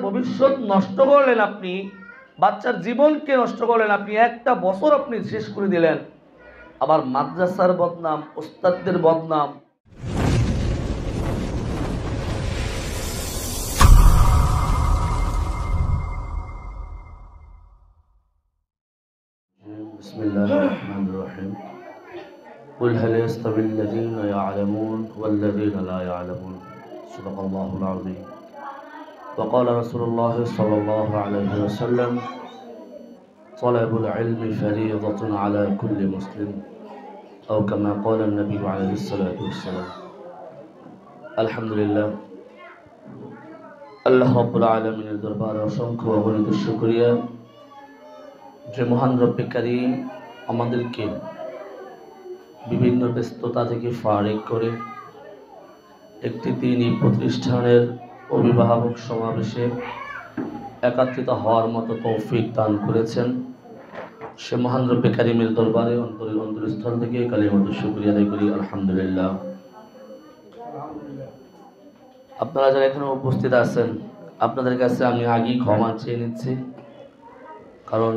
ভবিষ্যৎ নষ্ট করলেন আপনি, বাচ্চার জীবনকে নষ্ট করলেন আপনি, একটা বছর আপনি শেষ করে দিলেন। আবার মাদ্রাসার বদনাম, ওস্তাদদের বদনাম। বিসমিল্লাহির রহমানির রহিম। قل هل يستوي الذين يعلمون والذين لا يعلمون صدق الله العظيم وقال رسول الله صلى الله عليه وسلم طلب العلم فريضة على كل مسلم أو كما قال النبي عليه الصلاة والسلام। الحمد لله আল্লাহ রাব্বুল আলামিনের দরবারে অসংখ্য অগণিত শুকরিয়া যে মহান রব্বে কারীম আমাদেরকে বিভিন্ন ব্যস্ততা থেকে ফারিগ করে একটি দ্বীনী প্রতিষ্ঠানের অভিভাবক সমাবেশে একত্রিত হওয়ার মতো তৌফিক দান করেছেন। সে মহান রব্বে কারীমের দরবারে অন্তরস্থল থেকে কালিমাতুশ শুকরিয়া আদায় করি, আলহামদুলিল্লাহ। আপনারা যারা এখানে উপস্থিত আছেন আপনাদের কাছে আমি আগেই ক্ষমা চেয়ে নিচ্ছি, কারণ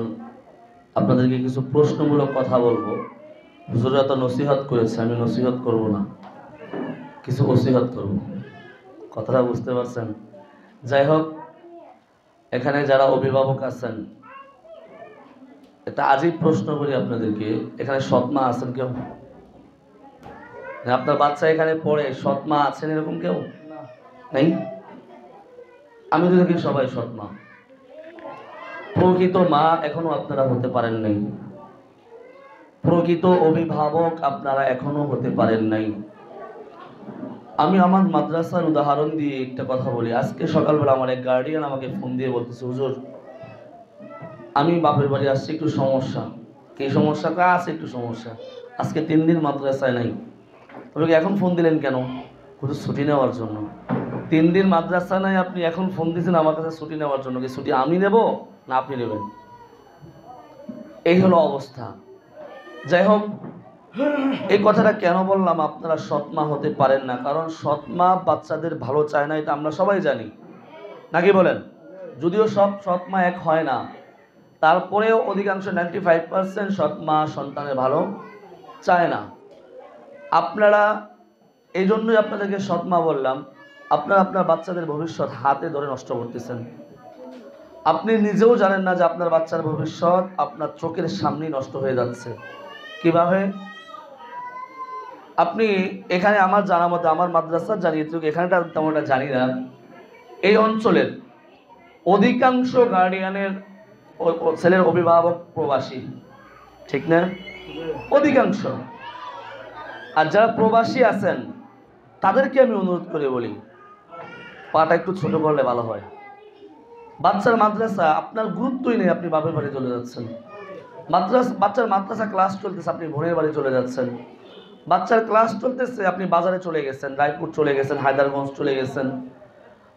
আপনাদেরকে কিছু প্রশ্নমূলক কথা বলবো। হুজুররা তো নসিহত করেছে, আমি নসিহত করব না, কিছু ওসিহত করব। কথাটা বুঝতে পারছেন? যাই হোক, এখানে যারা অভিভাবক আছেন একটা আজীব প্রশ্ন করি আপনাদেরকে, এখানে সৎমা আছেন কেউ? আপনার বাচ্চা এখানে পড়ে, সৎমা আছেন এরকম কেউ নেই? আমি তো দেখি সবাই সৎমা। প্রকৃত মা এখনো আপনারা হতে পারেন নাই, প্রকৃত অভিভাবক আপনারা এখনো হতে পারেন নাই। আমি আমার মাদ্রাসার উদাহরণ দিয়ে একটা কথা বলি। আজকে সকালবেলা আমার এক গার্ডিয়ান আমাকে ফোন দিয়ে বলতেছে, হুজুর আমি বাপের বাড়ি আসছি, একটু সমস্যা। কি সমস্যা? আছে একটু সমস্যা, আজকে 3 দিন মাদ্রাসায় নাই। তবে এখন ফোন দিলেন কেন? হুজুর ছুটি নেওয়ার জন্য। 3 দিন মাদ্রাসা নাই, আপনি এখন ফোন দিয়েছেন আমার কাছে ছুটি নেওয়ার জন্য। কি ছুটি আমি নেব না আপনি নেবেন? এই হলো অবস্থা। যাই হোক, এই কথাটা কেন বললাম? আপনারা সৎমা হতে পারেন না, কারণ সৎমা বাচ্চাদের ভালো চায় না, এটা আমরা সবাই জানি, নাকি বলেন? যদিও সব সৎমা এক হয় না, তারপরেও অধিকাংশ 95% সৎমা সন্তানের ভালো চায় না। আপনারা এই জন্যই আপনাদেরকে সৎমা বললাম, আপনারা আপনার বাচ্চাদের ভবিষ্যৎ হাতে ধরে নষ্ট করতেছেন। আপনি নিজেও জানেন না যে আপনার বাচ্চার ভবিষ্যৎ আপনার চোখের সামনেই নষ্ট হয়ে যাচ্ছে। কিভাবে? আপনি এখানে আমার জানা মতে, আমার মাদ্রাসা জানিয়ে, এখানটা তেমনটা জানি না, এই অঞ্চলের অধিকাংশ গার্ডিয়ানের ছেলের অভিভাবক প্রবাসী, ঠিক না? অধিকাংশ। আর যারা প্রবাসী আছেন তাদেরকে আমি অনুরোধ করে বলি, পাটা একটু ছোট করলে ভালো হয়। বাচ্চার মাদ্রাসা আপনার গুরুত্বই নেই, আপনি বাপের বাড়ি চলে যাচ্ছেন। বাচ্চার মাদ্রাসা ক্লাস চলতেছে, আপনি বোনের বাড়ি চলে যাচ্ছেন। বাচ্চার ক্লাস চলতেছে, আপনি বাজারে চলে গেছেন, রায়পুর চলে গেছেন, হায়দারগঞ্জ চলে গেছেন,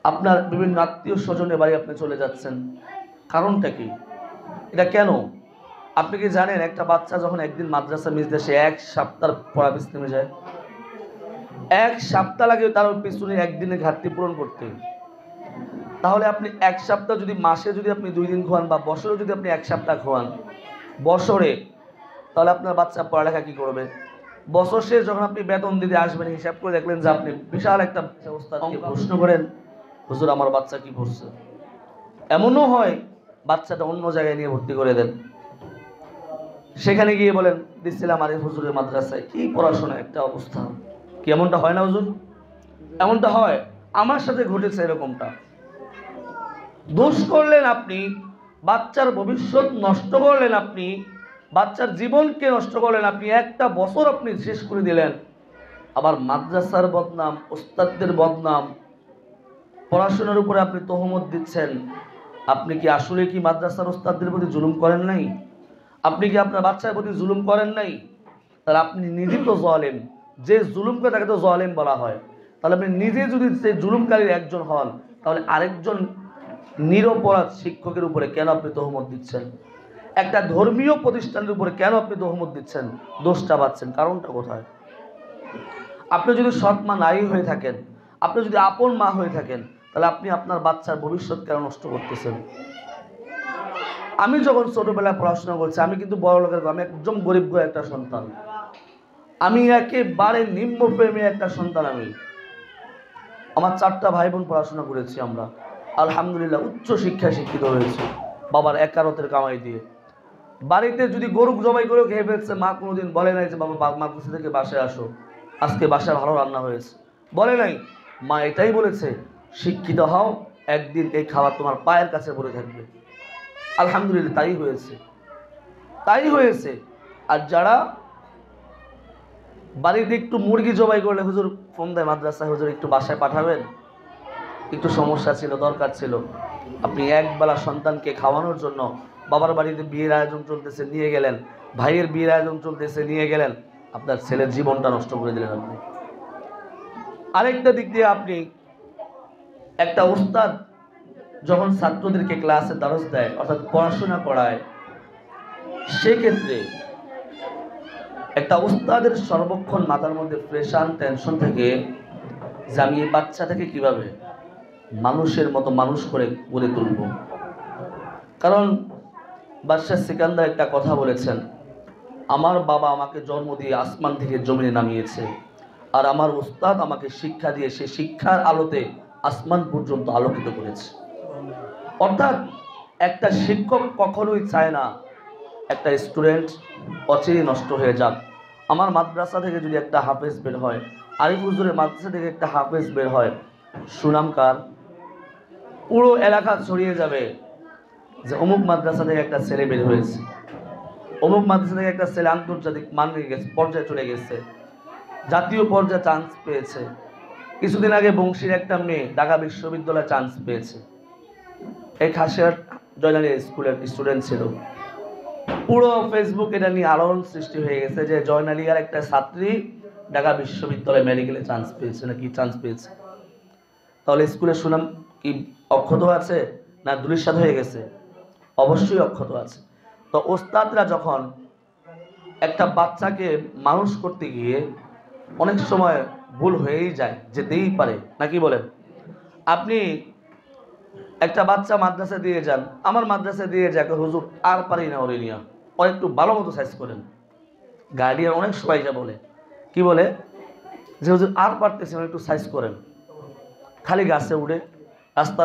আপনার বিভিন্ন আত্মীয় স্বজনের বাড়ি আপনি চলে যাচ্ছেন। কারণটা কি? এটা কেন? আপনি কি জানেন একটা বাচ্চা যখন একদিন মাদ্রাসা মিস দেয়, সে 1 সপ্তাহ পড়া মিস নেমে যায়। 1 সপ্তাহ লাগে তার পিছনে একদিনের ঘাটতি পূরণ করতে। তাহলে আপনি 1 সপ্তাহ যদি, মাসে যদি আপনি 2 দিন খোয়ান, বা বছরে যদি আপনি 1 সপ্তাহ খোয়ান বছরে, তাহলে আপনার বাচ্চা পড়ালেখা কি করবে? বছর শেষ যখন আপনি বেতন দিতে আসবেন, হিসাব করে দেখলেন যে আপনি বিশাল একটা ওস্তাদকে প্রশ্ন করেন, হুজুর আমার বাচ্চা কি পড়ছে? এমনও হয় বাচ্চাটা অন্য জায়গায় নিয়ে ভর্তি করে দেন। সেখানে গিয়ে বলেন, দিচ্ছিলাম আরে হুজুরের মাদ্রাসায়, কি পড়াশোনা, একটা অবস্থা। কি এমনটা হয় না হুজুর? এমনটা হয়, আমার সাথে ঘটেছে এরকমটা। দোষ করলেন আপনি, বাচ্চার ভবিষ্যৎ নষ্ট করলেন আপনি, বাচ্চার জীবনকে নষ্ট করলেন আপনি, একটা বছর আপনি শেষ করে দিলেন। আবার মাদ্রাসার বদনাম, ওস্তাদদের বদনাম, পড়াশোনার উপরে আপনি তহমত দিচ্ছেন। আপনি কি আসলে কি মাদ্রাসার ওস্তাদদের প্রতি জুলুম করেন নাই? আপনি কি আপনার বাচ্চার প্রতি জুলুম করেন নাই? তাহলে আপনি নিজেই তো জালেম। যে জুলুম করে তাকে তো জালেম বলা হয়। তাহলে আপনি নিজে যদি সেই জুলুমকারীর একজন হন, তাহলে আরেকজন নিরপরাধ শিক্ষকের উপরে কেন আপনি তহমত দিচ্ছেন? একটা ধর্মীয় প্রতিষ্ঠানের উপরে কেন আপনি তহমত দিচ্ছেন, দোষটা পাচ্ছেন? কারণটা কোথায়? আপনি যদি সৎ মা নাই হয়ে থাকেন, আপনি যদি আপন মা হয়ে থাকেন, তাহলে আপনি আপনার বাচ্চার ভবিষ্যৎ কেন নষ্ট করতেছেন? আমি যখন ছোটবেলায় পড়াশোনা করছি, আমি কিন্তু বড় লোকের, আমি একদম গরিব ঘরের একটা সন্তান, আমি একেবারে নিম্ন প্রেমে একটা সন্তান। আমি আমার 4টা ভাই বোন পড়াশোনা করেছি আমরা, আলহামদুলিল্লাহ উচ্চ শিক্ষায় শিক্ষিত হয়েছি বাবার একারতের কামাই দিয়ে। বাড়িতে যদি গরু জবাই করে খেয়ে ফেলছে, মা কোনোদিন বলে নাই যে বাবা মাদ্রাসা থেকে বাসায় আসো, আজকে বাসায় ভালো রান্না হয়েছে, বলে নাই। মা এটাই বলেছে, শিক্ষিত হও, একদিন এই খাবার তোমার পায়ের কাছে পড়ে থাকবে। আলহামদুলিল্লাহ তাই হয়েছে, তাই হয়েছে। আর যারা বাড়িতে একটু মুরগি জবাই করলে হুজুর ফোন দেয় মাদ্রাসায়, হুজুর একটু বাসায় পাঠাবেন, একটু সমস্যা ছিল, দরকার ছিল। আপনি একবেলা সন্তানকে খাওয়ানোর জন্য বাবার বাড়িতে বিয়ের আয়োজন চলতেছে, নিয়ে গেলেন, ভাইয়ের বিয়ের আয়োজন চলতেছে, নিয়ে গেলেন, আপনার ছেলের জীবনটা নষ্ট করে দিলেন আপনি। আরেকটা দিক দিয়ে, আপনি একটা উস্তাদ যখন ছাত্রদেরকে ক্লাসে দ্বারস্থ দেয়, অর্থাৎ পড়াশোনা করায়, সেক্ষেত্রে একটা উস্তাদের সর্বক্ষণ মাথার মধ্যে প্রেশার, টেনশন থেকে যে আমি এই বাচ্চাটাকে কিভাবে মানুষের মতো মানুষ করে গড়ে তুলব। কারণ বাদশাহ সিকান্দার একটা কথা বলেছেন, আমার বাবা আমাকে জন্ম দিয়ে আসমান থেকে জমিনে নামিয়েছে, আর আমার উস্তাদ আমাকে শিক্ষা দিয়ে সে শিক্ষার আলোতে আসমান পর্যন্ত আলোকিত করেছে। অর্থাৎ একটা শিক্ষক কখনোই চায় না একটা স্টুডেন্ট অচিরে নষ্ট হয়ে যাক। আমার মাদ্রাসা থেকে যদি একটা হাফেজ বের হয়, আরিফ হুজুরের মাদ্রাসা থেকে একটা হাফেজ বের হয়, সুনাম কার, পুরো এলাকা ছড়িয়ে যাবে যে অমুক মাদ্রাসা থেকে একটা ছেলে বের হয়েছে, অমুক মাদ্রাসা থেকে একটা ছেলে আন্তর্জাতিক মানে গেছে, পর্যায়ে চলে গেছে, জাতীয় পর্যায়ে চান্স পেয়েছে। কিছুদিন আগে বংশীর একটা মেয়ে ঢাকা বিশ্ববিদ্যালয়ে চান্স পেয়েছে, এই খাসিয়ার জয়নালী স্কুলের স্টুডেন্ট ছিল। পুরো ফেসবুক এটা নিয়ে আলোড়ন সৃষ্টি হয়ে গেছে যে জয়নালিয়ার একটা ছাত্রী ঢাকা বিশ্ববিদ্যালয়ে মেডিকেলে চান্স পেয়েছে, নাকি চান্স পেয়েছে। তাহলে স্কুলের সুনাম কি অক্ষত আছে না ধূলিসাৎ হয়ে গেছে? অবশ্যই অক্ষত আছে। তো ওস্তাদরা যখন একটা বাচ্চাকে মানুষ করতে গিয়ে অনেক সময় ভুল হয়েই যায়, যেতেই পারে, নাকি বলেন? আপনি একটা বাচ্চা মাদ্রাসা দিয়ে যান, আমার মাদ্রাসা দিয়ে যাকে হুজুর আর পারি না ওরে নিয়া, ওর একটু ভালো মতো সাইজ করেন। গার্ডিয়ান অনেক সময় যা বলে, কি বলে যে হুজুর আর পারতেছি না, একটু সাইজ করেন। খালি গাছে উড়ে,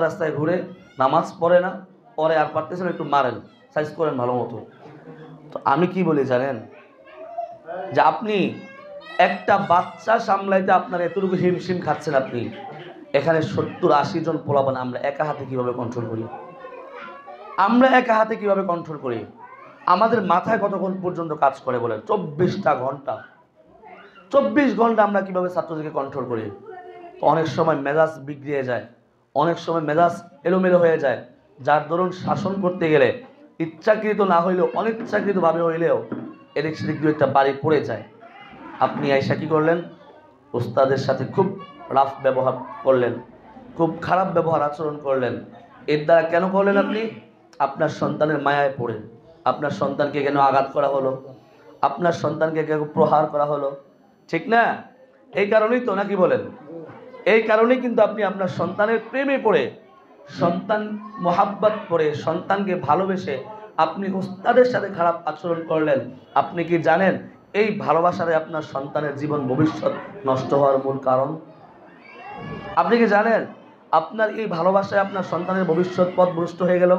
রাস্তায় ঘুরে, নামাজ পড়ে না, পরে আর পারতেছে না, একটু মারেন, সাইজ করেন ভালো মতো। তো আমি কি বলি জানেন, যে আপনি একটা বাচ্চা সামলাইতে আপনার এতটুকু হিমশিম খাচ্ছেন, আপনি এখানে 70-80 জন পোলাপান আমরা একা হাতে কিভাবে কন্ট্রোল করি? আমরা একা হাতে কিভাবে কন্ট্রোল করি? আমাদের মাথায় কতক্ষণ পর্যন্ত কাজ করে বলেন? 24টা ঘন্টা। 24 ঘন্টা আমরা কিভাবে ছাত্রদেরকে কন্ট্রোল করি? তো অনেক সময় মেজাজ বিগড়িয়ে যায়, অনেক সময় মেজাজ এলোমেলো হয়ে যায়, যার দরুন শাসন করতে গেলে ইচ্ছাকৃত না হইলেও অনিচ্ছাকৃতভাবে হইলেও এদিক সেদিক দু একটা বাড়ি পড়ে যায়। আপনি আইসা কি করলেন? ওস্তাদের সাথে খুব রাফ ব্যবহার করলেন, খুব খারাপ ব্যবহার আচরণ করলেন। এর দ্বারা কেন করলেন? আপনি আপনার সন্তানের মায়ায় পড়ে। আপনার সন্তানকে কেন আঘাত করা হলো? আপনার সন্তানকে কেন প্রহার করা হলো? ঠিক না? এই কারণেই তো, নাকি বলেন? এই কারণেই কিন্তু আপনি আপনার সন্তানের প্রেমে পড়ে, সন্তান মোহাব্বত করে, সন্তানকে ভালোবেসে আপনি উস্তাদের সাথে খারাপ আচরণ করলেন। আপনি কি জানেন এই ভালোবাসারে আপনার সন্তানের জীবন ভবিষ্যৎ নষ্ট হওয়ার মূল কারণ? আপনি কি জানেন আপনার এই ভালোবাসায় আপনার সন্তানের ভবিষ্যৎ পথ ভ্রষ্ট হয়ে গেল?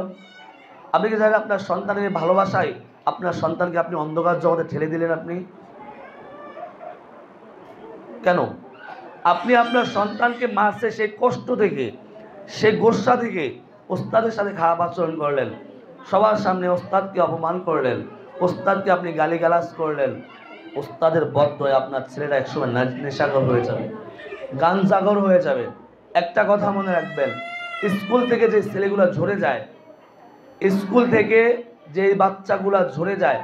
আপনি কি জানেন আপনার সন্তানের এই ভালোবাসায় আপনার সন্তানকে আপনি অন্ধকার জগতে ঠেলে দিলেন? আপনি কেন? আপনি আপনার সন্তানকে মারছে সেই কষ্ট থেকে, সেই গোস্বা থেকে ওস্তাদের সাথে খারাপ আচরণ করলেন, সবার সামনে ওস্তাদকে অপমান করলেন, ওস্তাদকে আপনি গালিগালাজ করলেন। ওস্তাদের বদদয় আপনার ছেলেরা একসময় নেশাখোর হয়ে যাবে, গাঞ্জাখোর হয়ে যাবে। একটা কথা মনে রাখবেন, স্কুল থেকে যে ছেলেগুলো ঝরে যায়, স্কুল থেকে যে বাচ্চাগুলা ঝরে যায়,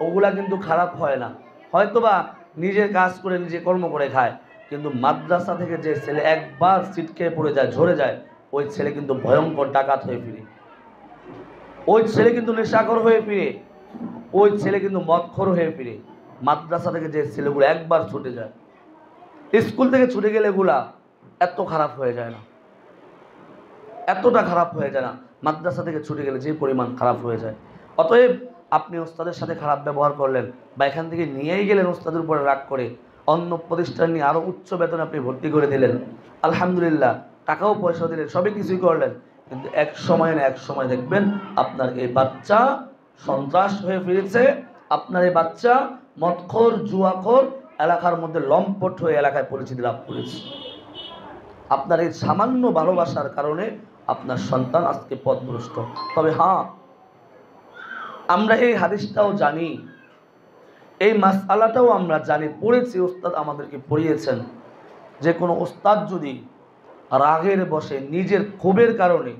ওগুলা কিন্তু খারাপ হয় না, হয়তোবা নিজের কাজ করে নিজে কর্ম করে খায়। কিন্তু মাদ্রাসা থেকে যে ছেলে একবার ছিটকে পড়ে যায়, ঝরে যায়, ওই ছেলে কিন্তু ভয়ঙ্কর ডাকাত হয়ে ফিরে, ওই ছেলে কিন্তু নেশাখোর হয়ে ফিরে, ওই ছেলে কিন্তু মদখোর হয়ে ফিরে। মাদ্রাসা থেকে যে ছেলেগুলো একবার ছুটে যায়, স্কুল থেকে ছুটে গেলে এগুলা এত খারাপ হয়ে যায় না। এতটা খারাপ হয়ে যায় না, মাদ্রাসা থেকে ছুটে গেলে যে পরিমাণ খারাপ হয়ে যায়। অতএব আপনি ওস্তাদের সাথে খারাপ ব্যবহার করলেন বা এখান থেকে নিয়েই গেলেন ওস্তাদের উপরে রাগ করে, অন্য প্রতিষ্ঠান নিয়ে আরও উচ্চ বেতন আপনি ভর্তি করে দিলেন, আলহামদুলিল্লাহ, টাকাও পয়সা দিলেন, সবই কিছুই করলেন, কিন্তু এক সময় না এক সময় দেখবেন আপনার এই বাচ্চা সন্ত্রাস হয়ে ফিরেছে, আপনার এই বাচ্চা মদখোর জুয়াখোর এলাকার মধ্যে লম্পট হয়ে এলাকায় পরিচিতি লাভ করেছে। আপনার এই সামান্য ভালোবাসার কারণে আপনার সন্তান আজকে পথভ্রষ্ট। তবে হ্যাঁ, আমরা এই হাদিসটাও জানি, এই মাসআলাটাও আমরা জানি, পড়েছি, ওস্তাদ আমাদেরকে পড়িয়েছেন, যে কোনো ওস্তাদ যদি রাগের বশে নিজের ক্ষোভের কারণে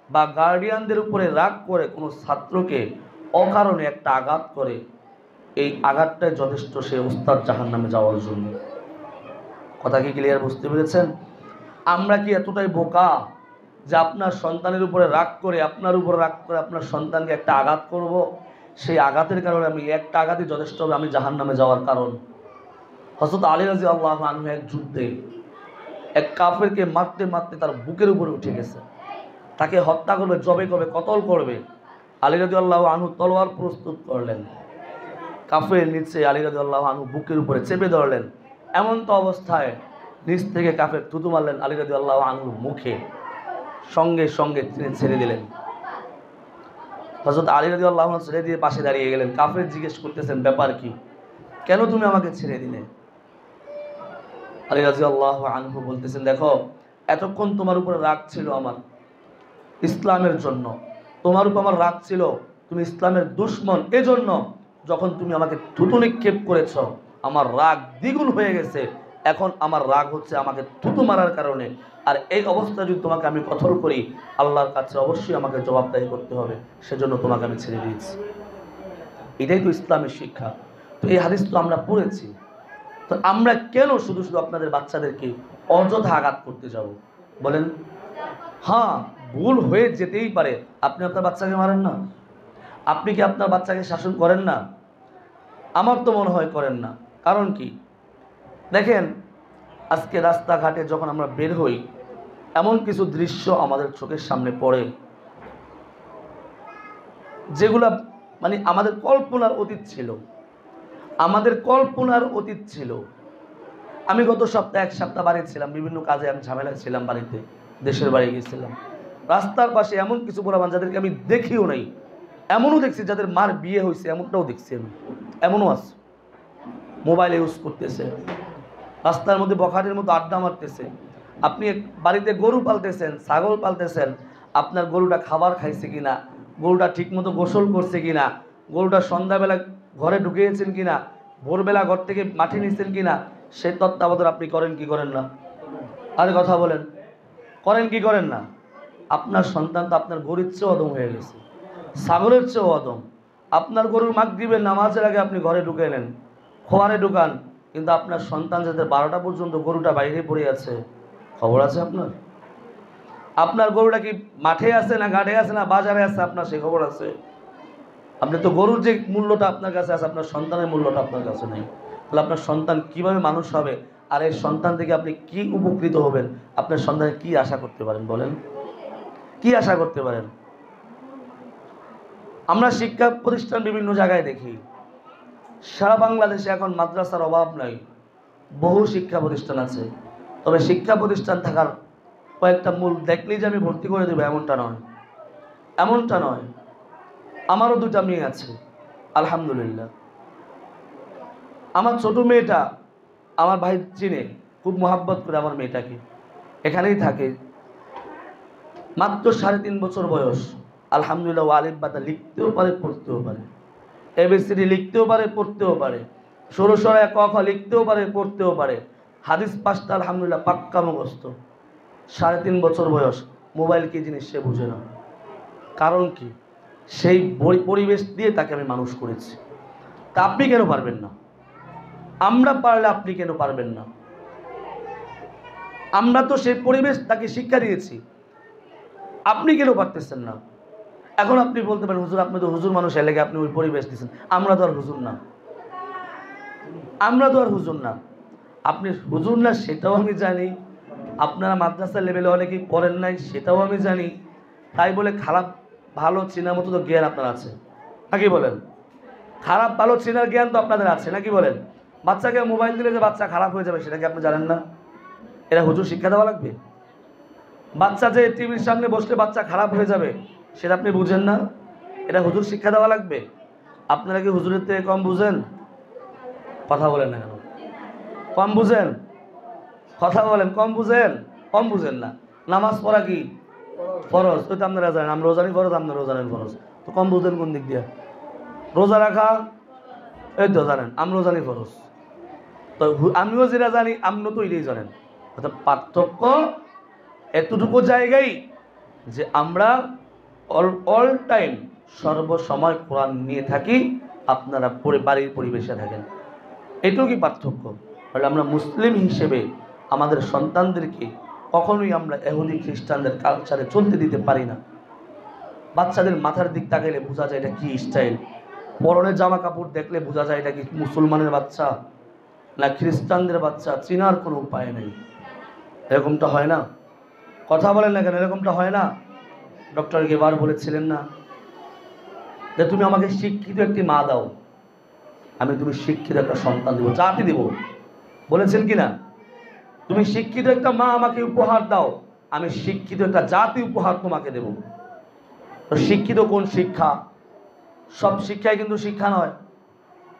বা গার্ডিয়ানদের উপরে রাগ করে কোনো ছাত্রকে অকারণে একটা আঘাত করে, এই আঘাতটাই যথেষ্ট সে ওস্তাদ জাহান্নামে যাওয়ার জন্য। কথা কি ক্লিয়ার, বুঝতে পেরেছেন? আমরা কি এতটাই বোকা যে আপনার সন্তানের উপরে রাগ করে, আপনার উপর রাগ করে আপনার সন্তানকে একটা আঘাত করব, সেই আঘাতের কারণে আমি একটা আঘাতই যথেষ্ট হবে আমি জাহান্নামে যাওয়ার কারণ? হযরত আলী রাদিয়াল্লাহু আনহু এক যুদ্ধে এক কাফেরকে মারতে মারতে তার বুকের উপরে উঠে গেছে, তাকে হত্যা করবে, জবে করবে, কতল করবে। আলী রাদিয়াল্লাহু আনহু তলোয়ার প্রস্তুত করলেন, কাফের নিচে আলী রাদিয়াল্লাহু আনহু বুকের উপরে চেপে ধরলেন, এমন তো অবস্থায় নিচ থেকে কাফের থুতু মারলেন আলী রাদিয়াল্লাহু আনহুর মুখে, সঙ্গে সঙ্গে তিনি ছেড়ে দিলেন। হযরত আলী রাদিয়াল্লাহু আনহু ছেড়ে দিয়ে পাশে দাঁড়িয়ে গেলেন। কাফের জিজ্ঞেস করতেছেন, ব্যাপার কি, কেন তুমি আমাকে ছেড়ে দিলে? আলী রাদিয়াল্লাহু আনহু বলতেছেন, দেখো, এতক্ষণ তোমার উপরে রাগ ছিল আমার ইসলামের জন্য, তোমার উপর আমার রাগ ছিল, তুমি ইসলামের দুশমন, এজন্য যখন তুমি আমাকে থুতু নিক্ষেপ করেছ আমার রাগ দ্বিগুণ হয়ে গেছে। এখন আমার রাগ হচ্ছে আমাকে থুতু মারার কারণে, আর এই অবস্থায় যদি তোমাকে আমি কঠোর করি আল্লাহর কাছে অবশ্যই আমাকে জবাবদাহি করতে হবে, সেজন্য তোমাকে আমি ছেড়ে দিয়েছি। এটাই তো ইসলামের শিক্ষা। তো এই হাদিস তো আমরা পড়েছি, তো আমরা কেন শুধু শুধু আপনাদের বাচ্চাদেরকে অযথা আঘাত করতে যাব বলেন? হ্যাঁ, ভুল হয়ে যেতেই পারে, আপনি আপনার বাচ্চাকে মারেন না? আপনি কি আপনার বাচ্চাকে শাসন করেন না? আমার তো মনে হয় করেন না। কারণ কি, দেখেন, আজকে রাস্তাঘাটে যখন আমরা বের হই এমন কিছু দৃশ্য আমাদের চোখের সামনে পড়ে যেগুলা মানে আমাদের কল্পনার অতীত ছিল, আমাদের কল্পনার অতীত ছিল। আমি গত সপ্তাহে এক সপ্তাহ বাড়ি ছিলাম, বিভিন্ন কাজে আমি ঝামেলায় ছিলাম, বাড়িতে দেশের বাড়ি গিয়েছিলাম। রাস্তার পাশে এমন কিছু পোলাপান যাদেরকে আমি দেখিও নাই, এমনও দেখছি যাদের মার বিয়ে হয়েছে, এমনটাও দেখছি আমি, এমনও আছে মোবাইল ইউজ করতেছে, রাস্তার মধ্যে বখাটের মতো আড্ডা মারতেছে। আপনি বাড়িতে গরু পালতেছেন, ছাগল পালতেছেন, আপনার গরুটা খাবার খাইছে কিনা, গরুটা ঠিকমতো গোসল করছে কিনা, গরুটা সন্ধ্যাবেলা ঘরে ঢুকিয়েছেন কিনা, ভোরবেলা ঘর থেকে মাঠে নিচ্ছেন কিনা, সে তত্ত্বাবধান আপনি করেন কি করেন না? আর কথা বলেন, করেন কি করেন না? আপনার সন্তান তো আপনার গরুর চেয়েও অদম হয়ে গেছে, ছাগলের চেয়েও অদম। আপনার গরুর মাগরিবের নামাজের আগে আপনি ঘরে ঢুকে নেন, খোয়ারে ঢুকান, কিন্তু আপনার সন্তান যাদের 12টা পর্যন্ত গরুটা বাইরে পড়ে আছে, খবর আছে আপনার? আপনার গরুটা কি মাঠে আছে না ঘাটে আছে না বাজারে আছে, আপনার সে খবর আছে? আপনি তো গরুর যে মূল্যটা আপনার কাছে আছে, আপনার সন্তানের মূল্যটা আপনার কাছে নেই। তাহলে আপনার সন্তান কিভাবে মানুষ হবে, আর এই সন্তান থেকে আপনি কি উপকৃত হবেন, আপনার সন্তানের কি আশা করতে পারেন বলেন? কি আশা করতে পারেন? আমরা শিক্ষা প্রতিষ্ঠান বিভিন্ন জায়গায় দেখি, সারা বাংলাদেশে এখন মাদ্রাসার অভাব নাই, বহু শিক্ষা প্রতিষ্ঠান আছে, তবে শিক্ষা প্রতিষ্ঠান থাকার কয়েকটা মূল দেখলেই যে আমি ভর্তি করে দেবো এমনটা নয়, এমনটা নয়। আমারও দুটা মেয়ে আছে, আলহামদুলিল্লাহ। আমার ছোট মেয়েটা আমার ভাই চিনে, খুব মোহাব্বত করে আমার মেয়েটাকে, এখানেই থাকে, মাত্র 3.5 বছর বয়স, আলহামদুলিল্লাহ। আলিফ বাতা লিখতেও পারে, পড়তেও পারে, এবিসিডি লিখতেও পারে, পড়তেও পারে, ষোড়শরা ক খ লিখতেও পারে, পড়তেও পারে, হাদিস 5টা আলহামদুলিল্লাহ পাক্কা মুখস্থ। 3.5 বছর বয়স, মোবাইল কি জিনিস সে বুঝে না। কারণ কি, সেই পরিবেশ দিয়ে তাকে আমি মানুষ করেছি। তা আপনি কেন পারবেন না? আমরা পারলে আপনি কেন পারবেন না? আমরা তো সেই পরিবেশ তাকে শিক্ষা দিয়েছি, আপনি কেন পারতেছেন না? এখন আপনি বলতে পারেন, হুজুর আপনি তো হুজুর মানুষ, এলাকে আপনি ওই পরিবেশ দিচ্ছেন। আমরা তো আর হুজুর না, আমরা তো আর হুজুর না। আপনি হুজুর না সেটাও আমি জানি, আপনারা মাদ্রাসার লেভেলে অনেকেই পড়েন নাই, সেটাও আমি জানি। তাই বলে খারাপ ভালো চেনার মতো তো জ্ঞান আপনার আছে নাকি বলেন? খারাপ ভালো চেনার জ্ঞান তো আপনাদের আছে নাকি বলেন? বাচ্চাকে মোবাইল দিলে যে বাচ্চা খারাপ হয়ে যাবে সেটা কি আপনি জানেন না? এটা হুজুর শিক্ষা দেওয়া লাগবে? বাচ্চা যে টিভির সামনে বসলে বাচ্চা খারাপ হয়ে যাবে সেটা আপনি বুঝেন না? এটা হুজুর শিক্ষা দেওয়া লাগবে? আপনারা কি হুজুরের থেকে কম বুঝেন? কথা বলেন না কেন? কম বুঝেন? কথা বলেন, কম বুঝেন? কম বুঝেন না। নামাজ পড়া কি ফরজ? ওই তো আপনারা জানেন, আমরা রোজানি ফরজ, আপনারা রোজানি ফরজ, তো কম বুঝেন কোন দিক দিয়ে? রোজা রাখা এই তো জানেন, আমরা জানি ফরজ, তো আমিও যেটা জানি আপনিও তো এটাই জানেন। অর্থাৎ পার্থক্য এতটুকু জায়গায় যে আমরা অল টাইম সর্বসময় কোরআন নিয়ে থাকি, আপনারা বাড়ির পরিবেশে থাকেন, এটাও কি পার্থক্য? তাহলে আমরা মুসলিম হিসেবে আমাদের সন্তানদেরকে কখনোই আমরা ইহুদি খ্রিস্টানদের কালচারে চলতে দিতে পারি না। বাচ্চাদের মাথার দিক তাকাইলে বোঝা যায় এটা কি স্টাইল, পরনের জামা কাপড় দেখলে বোঝা যায় এটা কি মুসলমানের বাচ্চা না খ্রিস্টানদের বাচ্চা, চেনার কোনো উপায় নেই। এরকমটা হয় না? কথা বলেন না কেন? এরকমটা হয় না? ডক্টর গেবার বলেছিলেন না যে তুমি আমাকে শিক্ষিত একটি মা দাও, আমি তুমি শিক্ষিত একটা সন্তান দেবো, জাতি দেব। বলেছেন কি না? তুমি শিক্ষিত একটা মা আমাকে উপহার দাও, আমি শিক্ষিত একটা জাতি উপহার তোমাকে দেব। তো শিক্ষিত কোন শিক্ষা? সব শিক্ষাই কিন্তু শিক্ষা নয়।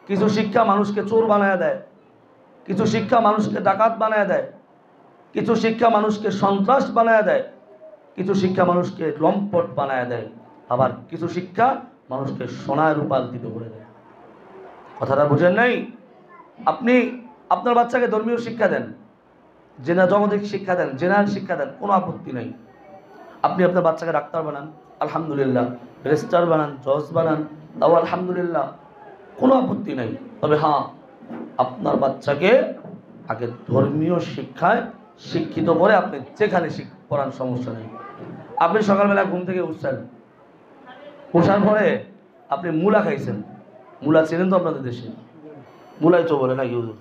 কিছু শিক্ষা মানুষকে চোর বানায় দেয়, কিছু শিক্ষা মানুষকে ডাকাত বানায় দেয়, কিছু শিক্ষা মানুষকে সন্ত্রাস বানায় দেয়, কিছু শিক্ষা মানুষকে লম্পট বানায় দেয়, আবার কিছু শিক্ষা মানুষকে সোনায় রূপান্তরিত করে দেয়। কথাটা বুঝেন নাই? আপনি আপনার বাচ্চাকে ধর্মীয় শিক্ষা দেন, জেনা জগতিক শিক্ষা দেন, জেনারেল শিক্ষা দেন, কোনো আপত্তি নাই। আপনি আপনার বাচ্চাকে ডাক্তার বানান, আলহামদুলিল্লাহ, রেজিস্ট্রার বানান, জজ বানান, তাও আলহামদুলিল্লাহ, কোনো আপত্তি নাই। তবে হ্যাঁ, আপনার বাচ্চাকে আগে ধর্মীয় শিক্ষায় শিক্ষিত করে আপনি যেখানে পড়ান, সমস্যা নেই। আপনি সকালবেলা ঘুম থেকে উঠছেন, উঠার পরে আপনি মূলা খাইছেন, মূলা চেনেন তো আপনাদের দেশে? মূলাই তো বলে নাকি হুজুর?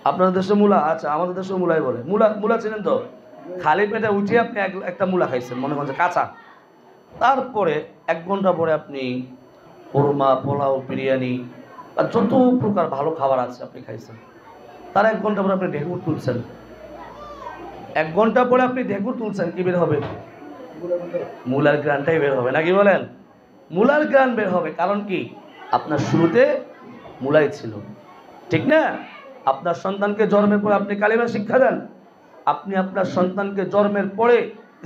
আপনাদের দেশে মূলা? আচ্ছা, আমাদের দেশে মূলাই বলে। মূলা মূলা চেনেন তো? খালি পেটে উঠে আপনি একটা মূলা খাইছেন, মনে করছে কাঁচা। তারপরে 1 ঘন্টা পরে আপনি কোরমা, পোলাও, বিরিয়ানি আর যত প্রকার ভালো খাবার আছে আপনি খাইছেন। তার 1 ঘন্টা পরে আপনি ঢেকুর তুলছেন। 1 ঘন্টা পরে আপনি ঢেকুর তুলছেন, কি বের হবে? মূলার গ্রানটাই বের হবে নাকি বলেন? মূলার গ্রান বের হবে। কারণ কি? আপনার শুরুতে মূলাই ছিল, ঠিক না? আপনার সন্তানকে জন্মের পরে আপনি কালিমা শিক্ষা দেন, আপনি আপনার সন্তানকে জন্মের পরে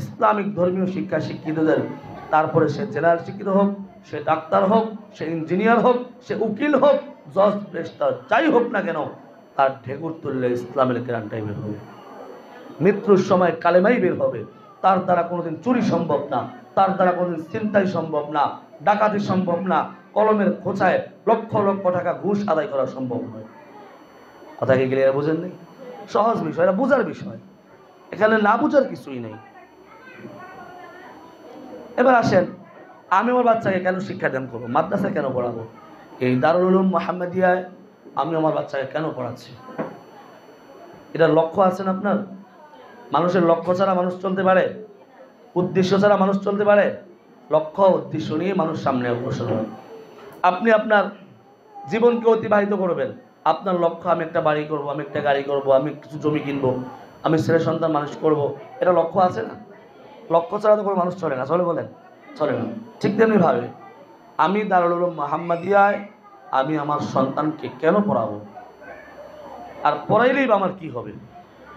ইসলামিক ধর্মীয় শিক্ষা শিক্ষিত দেন। তারপরে সে জেনারেল শিক্ষিত হোক, সে ডাক্তার হোক, সে ইঞ্জিনিয়ার হোক, সে উকিল হোক, জজ, ব্যারিস্টার যাই হোক না কেন, তার ঢেকুর তুললে ইসলামের গ্রানটাই বের হবে। মৃত্যুর সময় কালেমাই বের হবে। তার দ্বারা কোনোদিন চুরি সম্ভব না, তার দ্বারা কোনোদিন ছিনতাই সম্ভব না, ডাকাতি সম্ভব না, কলমের খোঁচায় লক্ষ লক্ষ টাকা ঘুষ আদায় করা সম্ভব নয়। কথা কি ক্লিয়ার? বোঝেন নেই? সহজ বিষয়, এটা বোঝার বিষয়, এখানে না বোঝার কিছুই নেই। এবার আসেন, আমি আমার বাচ্চাকে কেন শিক্ষাদান করবো, মাদ্রাসায় কেন পড়াবো, এই দারুল উলুম মুহাম্মাদিয়ায় আমি আমার বাচ্চাকে কেন পড়াচ্ছি? এটার লক্ষ্য আছেন আপনার? মানুষের লক্ষ্য ছাড়া মানুষ চলতে পারে? উদ্দেশ্য ছাড়া মানুষ চলতে পারে? লক্ষ্য উদ্দেশ্য নিয়ে মানুষ সামনে অগ্রসর হয়। আপনি আপনার জীবনকে অতিবাহিত করবেন, আপনার লক্ষ্য আমি একটা বাড়ি করব, আমি একটা গাড়ি করব, আমি কিছু জমি কিনবো, আমি ছেলে সন্তান মানুষ করব, এটা লক্ষ্য আছে না? লক্ষ্য ছাড়া তো কোনো মানুষ চলে না, চলে বলেন? চলে না। ঠিক তেমনি ভাবে আমি দারুল উলুম মুহাম্মাদিয়ায় আমি আমার সন্তানকে কেন পড়াবো, আর পড়াইলেই বা আমার কি হবে?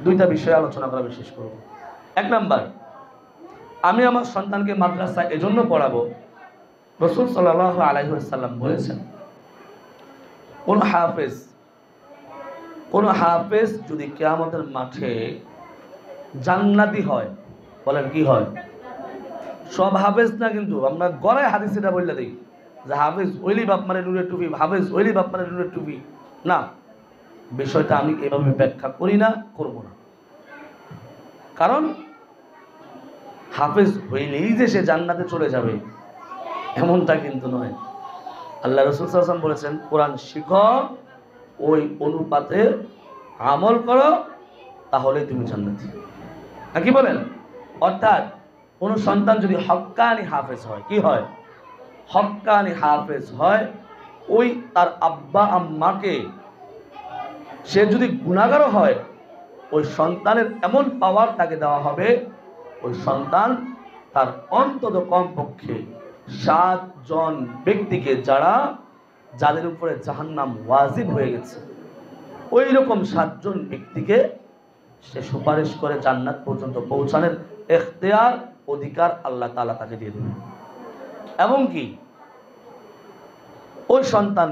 2টা বিষয়ে আলোচনা করা বিশেষ করব। 1 নাম্বার, আমি আমার সন্তানকে মাদ্রাসায় এজন্য পড়াবো, রাসূল সাল্লাল্লাহু আলাইহি ওয়াসাল্লাম বলেছেন, কোন হাফেজ যদি কিয়ামতের মাঠে জান্নাতি হয়, বলেন কি হয়? সব হাফেজ না, কিন্তু আমরা গড়ায় হাদিস এটা বললে দিই যে হাফেজ ওইলি বাপ মারে নূরের টুপি, হাফেজ ওইলি বাপ মারে নূরের টুপি, না, বিষয়টা আমি এভাবে ব্যাখ্যা করি না, করব না। কারণ হাফেজ হইলেই যে সে জান্নাতে চলে যাবে এমনটা কিন্তু নয়। আল্লাহ রাসূল সাল্লাল্লাহু আলাইহি ওয়াসাল্লাম বলেছেন, কোরআন শিখো, ওই অনুপাতে আমল করো, তাহলে তুমি জান্নাতি। কি বলেন? অর্থাৎ কোনো সন্তান যদি হক্কানি হাফেজ হয়, কি হয়? হক্কানি হাফেজ হয়, ওই তার আব্বা আম্মাকে, সে যদি গুনাহগার হয়, ওই সন্তানের এমন পাওয়ার তাকে দেওয়া হবে, ওই সন্তান তার অন্তত কমপক্ষে 7 জন ব্যক্তিকে, যাদের উপরে জাহান্নাম ওয়াজিব হয়ে গেছে, ওই রকম 7 জন ব্যক্তিকে সে সুপারিশ করে জান্নাত পর্যন্ত পৌঁছানোর ইখতিয়ার, অধিকার আল্লাহ তাআলা তাকে দিয়ে দেবেন। এবং কি ওই সন্তান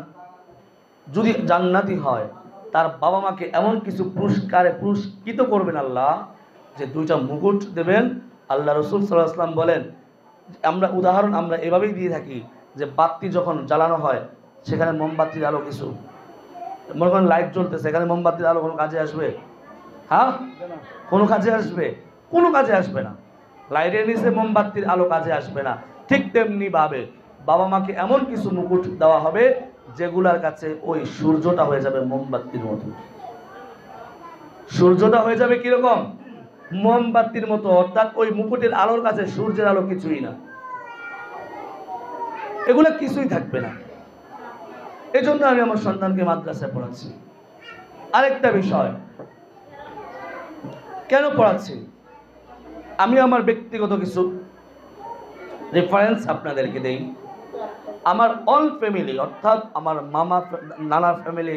যদি জান্নাতি হয়, তার বাবা মাকে এমন কিছু পুরস্কারে পুরস্কৃত করবেন আল্লাহ, যে 2টা মুকুট দেবেন। আল্লাহ রাসূল সাল্লাল্লাহু আলাইহি ওয়াসাল্লাম বলেন, আমরা উদাহরণ আমরা এভাবেই দিয়ে থাকি, যে বাতি যখন জ্বালানো হয়, সেখানে মোমবাতির আলো কিছু, মনে করেন লাইট জ্বলতেছে, এখানে মোমবাতির আলো কোনো কাজে আসবে? হ্যাঁ, কোনো কাজে আসবে? কোনো কাজে আসবে না। লাইটের নিচে মোমবাতির আলো কাজে আসবে না। ঠিক তেমনি ভাবে বাবা মাকে এমন কিছু মুকুট দেওয়া হবে, যেগুলার কাছে ওই সূর্যটা হয়ে যাবে মোমবাতির মতো। সূর্যটা হয়ে যাবে কিরকম? মোমবাতির মতো। অর্থাৎ ওই মুকুটের আলোর কাছে সূর্যের আলো কিছুই না, এগুলা কিছুই থাকবে না। এই জন্য আমি আমার সন্তানকে মাদ্রাসায় পড়াচ্ছি। আরেকটা বিষয়, কেন পড়াচ্ছি? আমি আমার ব্যক্তিগত কিছু রেফারেন্স আপনাদেরকে দেই। আমার অল ফ্যামিলি, অর্থাৎ আমার মামা, নানার ফ্যামিলি,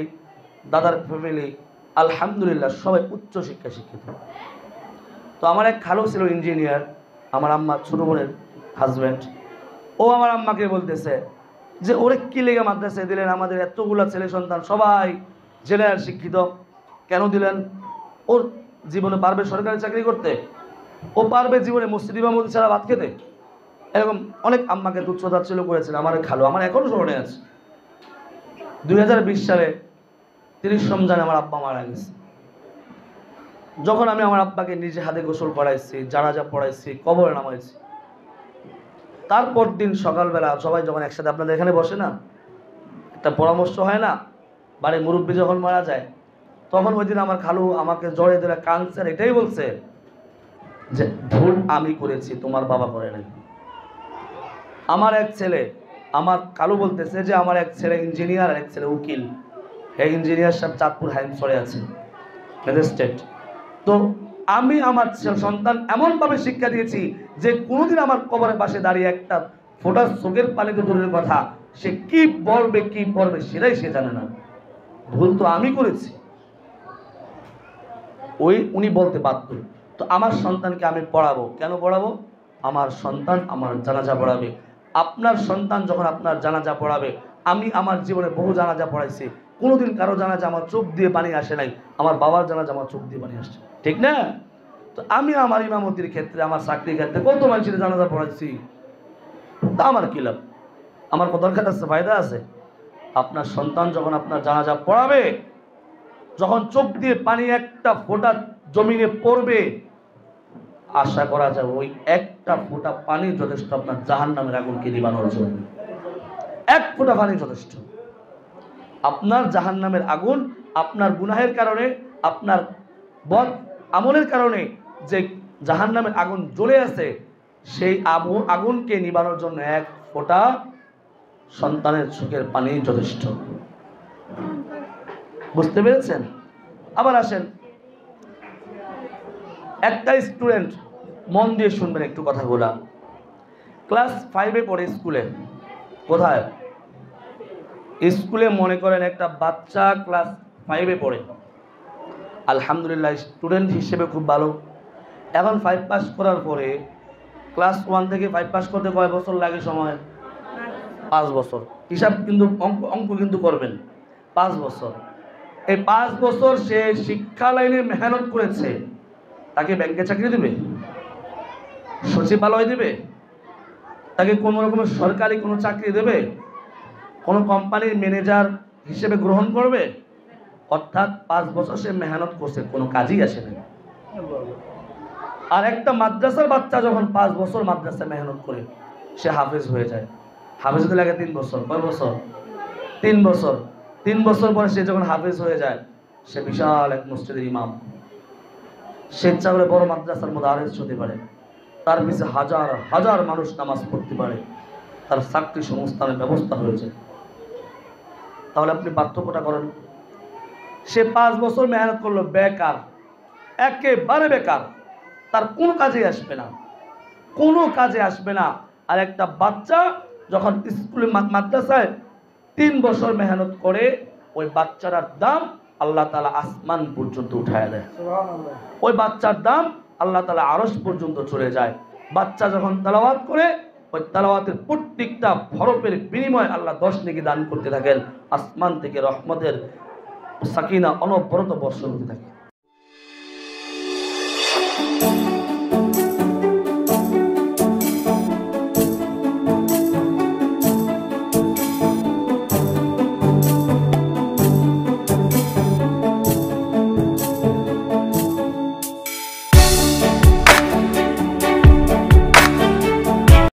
দাদার ফ্যামিলি, আলহামদুলিল্লাহ সবাই উচ্চ শিক্ষা শিক্ষিত। তো আমার এক খালু ছিল ইঞ্জিনিয়ার, আমার আম্মা ছোট বোনের হাজব্যান্ড। ও আমার আম্মাকে বলতেছে যে ওরে কি লেগে মাদ্রাসায় দিলেন? আমাদের এতগুলা ছেলে সন্তান সবাই জেনারেল শিক্ষিত, কেন দিলেন? ওর জীবনে পারবে সরকারি চাকরি করতে? ও পারবে জীবনে মসজিদ ইমামতি ছাড়া ভাত খেতে? এরকম অনেক আম্মাকে তুচ্ছতাচ্ছিল্য করেছিল আমার খালু। আমার এখনো স্মরণে আছে, 2020 সালে 30 রমজানে আমার আব্বা মারা গেছে। যখন আমি আমার আব্বাকে নিজে হাতে গোসল করাইছি, জানাজা পড়াইছি, কবরে নামাইছি, তারপর দিন সকালবেলা সবাই যখন একসাথে আপনাদের এখানে বসে না, একটা পরামর্শ হয় না, বাড়ির মুরব্বী যখন মারা যায়, তখন ওই দিন আমার খালু আমাকে জড়িয়ে ধরে কাঁদছে, এটাই বলছে যে ভুল আমি করেছি, তোমার বাবা করে নাই। আমার এক ছেলে, আমার কালু বলতেছে যে আমার এক ছেলে ইঞ্জিনিয়ার, এক ছেলে উকিল। এই ইঞ্জিনিয়ার সাহেব চাঁদপুর হাইমসরে আছে, ম্যাজিস্ট্রেট। তো আমি আমার সন্তান এমনভাবে শিক্ষা দিয়েছি যে কোনোদিন আমার কবরের পাশে দাঁড়িয়ে একটা ফোঁটা চোখের পানিতে দূরের কথা, সে কি বলবে কি পড়বে সেটাই সে জানে না। ভুল তো আমি করেছি, উনি বলতে বাধ্য। তো আমার সন্তানকে আমি পড়াবো, কেন পড়াবো? আমার সন্তান আমার জানাজা পড়াবে। আপনার সন্তান যখন আপনার জানাজা পড়াবে, আমি আমার জীবনে বহু জানাজা পড়াইছি, কোনোদিন কারো জানাজা আমার চোখ দিয়ে পানি আসে নাই, আমার বাবার জানাজা আমার চোখ দিয়ে পানি আসছে, ঠিক না? তো আমি আমার ইমামতির ক্ষেত্রে, আমার চাকরির ক্ষেত্রে কত মানুষের জানাজা পড়াইছি, তা আমার কি লাভ? আমার কত দরকার আছে, ফায়দা আছে? আপনার সন্তান যখন আপনার জানাজা পড়াবে, যখন চোখ দিয়ে পানি একটা ফোঁটা জমিনে পড়বে, আশা করা যায় ওই একটা ফোঁটা পানি যথেষ্ট আপনার জাহান্নামের আগুনকে নিবানোর জন্য। এক ফোঁটা পানি যথেষ্ট। আপনার জাহান্নামের আগুন আপনার গুনাহের কারণে, আপনার বদ আমলের কারণে যে জাহান্নামের আগুন জ্বলে আছে, সেই আগুনকে নিবানোর জন্য এক ফোঁটা সন্তানের চোখের পানি যথেষ্ট। বুঝতে পেরেছেন? আবার আসেন, একটা স্টুডেন্ট, মন দিয়ে শুনবেন একটু কথাগুলা। ক্লাস 5-এ পড়ে স্কুলে। কোথায়? স্কুলে। মনে করেন একটা বাচ্চা ক্লাস 5-এ পড়ে, আলহামদুলিল্লাহ স্টুডেন্ট হিসেবে খুব ভালো। এখন 5 পাস করার পরে ক্লাস 1 থেকে 5 পাস করতে কয় বছর লাগে সময়? 5 বছর। হিসাব কিন্তু অঙ্ক কিন্তু করবেন, 5 বছর। এই 5 বছর সে শিক্ষা লাইনে মেহনত করেছে, তাকে ব্যাংকে চাকরি দেবে? সচিবালয় দেবে? তাকে কোনো রকমের সরকারি কোনো চাকরি দেবে? কোনো কোম্পানির ম্যানেজার হিসেবে গ্রহণ করবে? অর্থাৎ 5 বছর সে মেহনত করছে, কোনো কাজই আসে না। আর একটা মাদ্রাসার বাচ্চা যখন 5 বছর মাদ্রাসায় মেহনত করে, সে হাফেজ হয়ে যায়। হাফেজ হতে লাগে 3 বছর। কয় বছর? 3 বছর। 3 বছর পরে সে যখন হাফেজ হয়ে যায়, সে বিশাল এক মসজিদের ইমাম। সে ইচ্ছা করে বড় মাদ্রাসার মধ্যে আরেস হতে পারে, তার পিছে হাজার হাজার মানুষ নামাজ পড়তে পারে, তার চাকরি সংস্থানের ব্যবস্থা হয়েছে। তাহলে আপনি পার্থক্যটা করেন। সে 5 বছর মেহনত করলো, বেকার, একেবারে বেকার, তার কোনো কাজে আসবে না, কোনো কাজে আসবে না। আর একটা বাচ্চা যখন স্কুলে মাদ্রাসায় 3 বছর মেহনত করে, ওই বাচ্চাটার দাম আল্লাহ তাআলা আসমান পর্যন্ত উঠায় দেয়। ওই বাচ্চার দাম আল্লাহ তাআলা আরশ পর্যন্ত চলে যায়। বাচ্চা যখন তেলাওয়াত করে, ওই তেলাওয়াতের প্রত্যেকটা হরফের বিনিময়ে আল্লাহ 10 নেকি দান করতে থাকেন। আসমান থেকে রহমতের সাকিনা অনবরত বর্ষণ হতে থাকে।